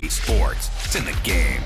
UFC sports. It's in the game.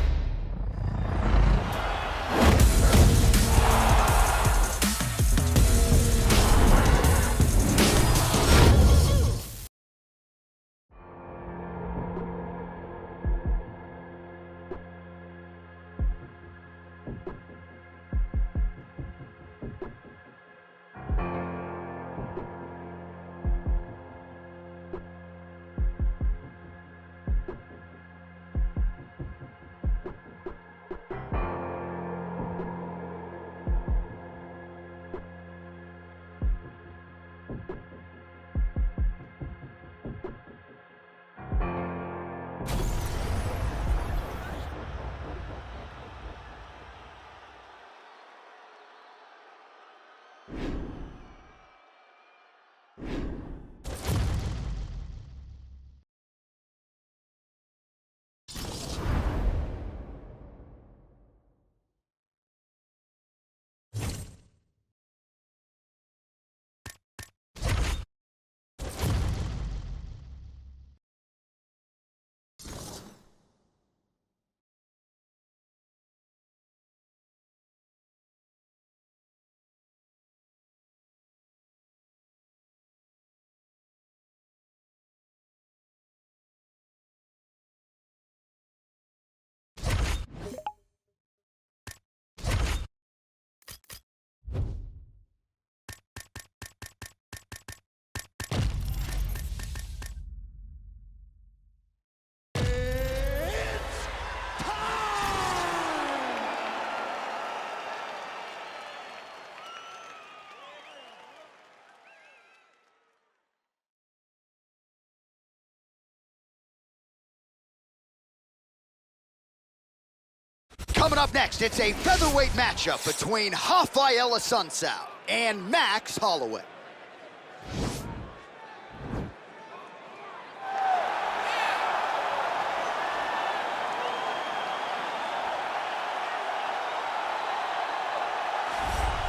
Coming up next, it's a featherweight matchup between Rafael Assunção and Max Holloway.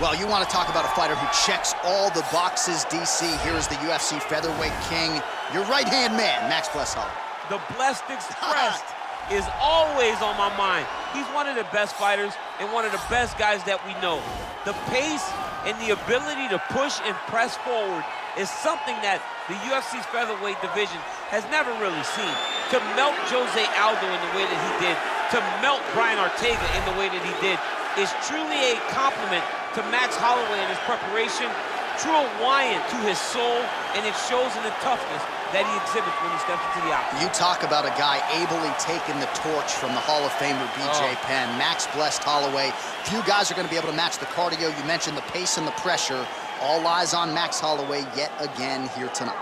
Well, you want to talk about a fighter who checks all the boxes, DC. Here is the UFC featherweight king, your right-hand man, Max Holloway. The Blessed Expressed is always on my mind. He's one of the best fighters and one of the best guys that we know. The pace and the ability to push and press forward is something that the UFC's featherweight division has never really seen. To melt Jose Aldo in the way that he did, to melt Brian Ortega in the way that he did, is truly a compliment to Max Holloway and his preparation, true Hawaiian to his soul, and it shows in the toughness that he exhibits when he steps into the octagon. You talk about a guy ably taking the torch from the Hall of Famer BJ Penn. Max blessed Holloway. Few guys are going to be able to match the cardio. You mentioned the pace and the pressure. All eyes on Max Holloway yet again here tonight.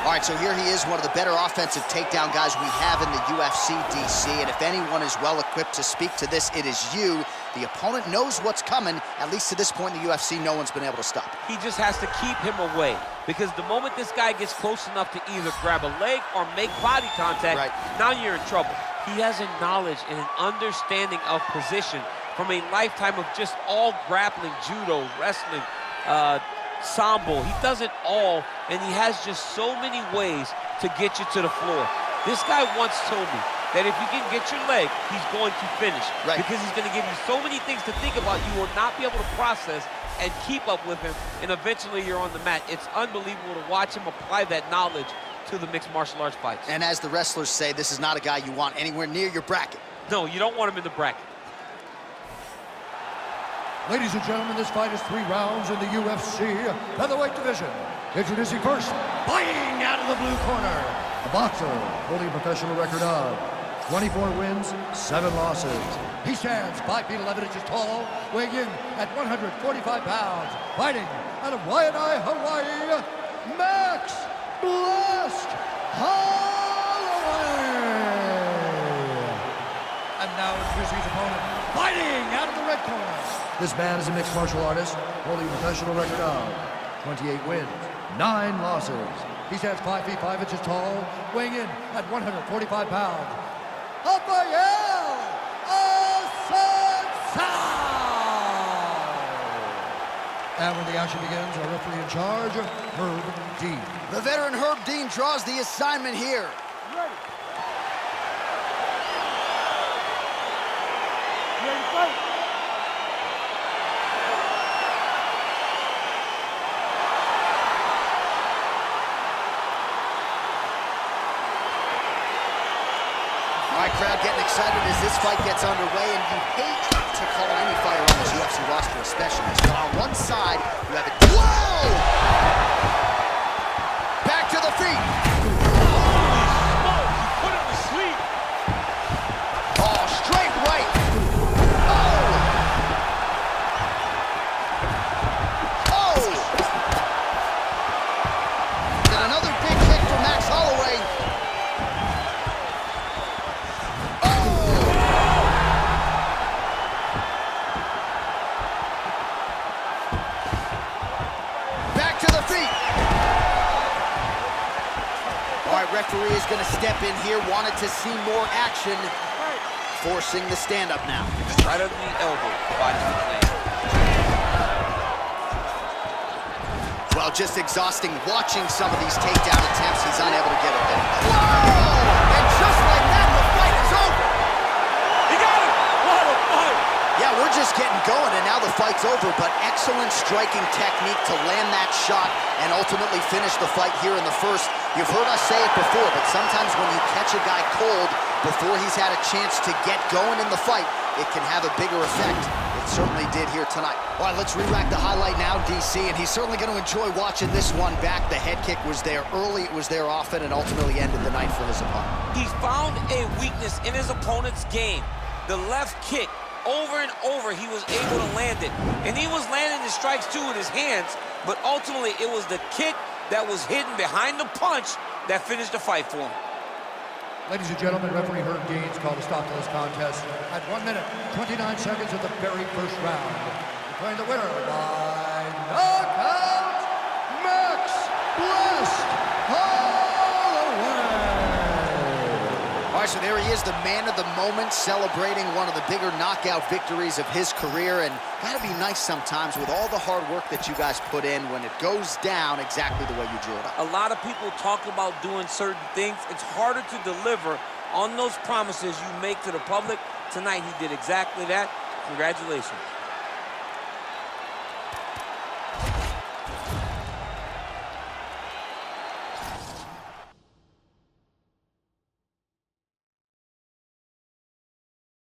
All right, so here he is, one of the better offensive takedown guys we have in the UFC, DC. And if anyone is well-equipped to speak to this, it is you. The opponent knows what's coming. At least to this point in the UFC, no one's been able to stop. He just has to keep him away, because the moment this guy gets close enough to either grab a leg or make body contact, now you're in trouble. He has a knowledge and an understanding of position from a lifetime of just all grappling, judo, wrestling, sambo. He does it all, and he has just so many ways to get you to the floor. This guy once told me that if you can get your leg, he's going to finish. Because he's going to give you so many things to think about, you will not be able to process and keep up with him, and eventually you're on the mat. It's unbelievable to watch him apply that knowledge to the mixed martial arts fights. And as the wrestlers say, this is not a guy you want anywhere near your bracket. No, you don't want him in the bracket. Ladies and gentlemen, this fight is 3 rounds in the UFC featherweight division. Introducing first, fighting out of the blue corner, a boxer holding a professional record of 24 wins, 7 losses. He stands 5 feet 11 inches tall, weighing in at 145 pounds, fighting out of Waianae, Hawaii, Max Blessed Holloway. And now introducing his opponent, fighting out of the red corner. This man is a mixed martial artist, holding a professional record of 28 wins, 9 losses. He stands 5 feet 5 inches tall, weighing in at 145 pounds. Rafael Assunção! And when the action begins, our referee in charge, Herb Dean. The veteran Herb Dean draws the assignment here. Ready. Ready to fight. All right, crowd getting excited as this fight gets underway, and you hate to call any fighter on this UFC roster a specialist. But on one side, you have a... Whoa! Back to the feet. Holy smokes, he put him to sleep. Oh, straight right. Oh! Oh! And another big kick from Max Holloway. Referee is going to step in here, wanted to see more action, forcing the stand-up now. Right under the elbow, body plan. Well, just exhausting watching some of these takedown attempts. He's unable to get it in. Whoa! And just like that, the fight is over. He got him! What a fight! Yeah, we're just getting going, and now the fight's over, but excellent striking technique to land that shot and ultimately finish the fight here in the first. You've heard us say it before, but sometimes when you catch a guy cold before he's had a chance to get going in the fight, it can have a bigger effect. It certainly did here tonight. All right, let's re-rack the highlight now, DC, and he's certainly going to enjoy watching this one back. The head kick was there early, it was there often, and ultimately ended the night for his opponent. He's found a weakness in his opponent's game. The left kick, over and over, he was able to land it. And he was landing the strikes, too, with his hands, but ultimately it was the kick that was hidden behind the punch that finished the fight for him. Ladies and gentlemen, referee Herb Dean's called a stop to this contest at 1 minute, 29 seconds of the very first round. Declaring the winner by knockout, Max Blessed Holloway. All right, so there he is, the man of the moment, celebrating one of the bigger knockout victories of his career. And gotta be nice sometimes with all the hard work that you guys put in when it goes down exactly the way you drew it up. A lot of people talk about doing certain things. It's harder to deliver on those promises you make to the public. Tonight, he did exactly that. Congratulations.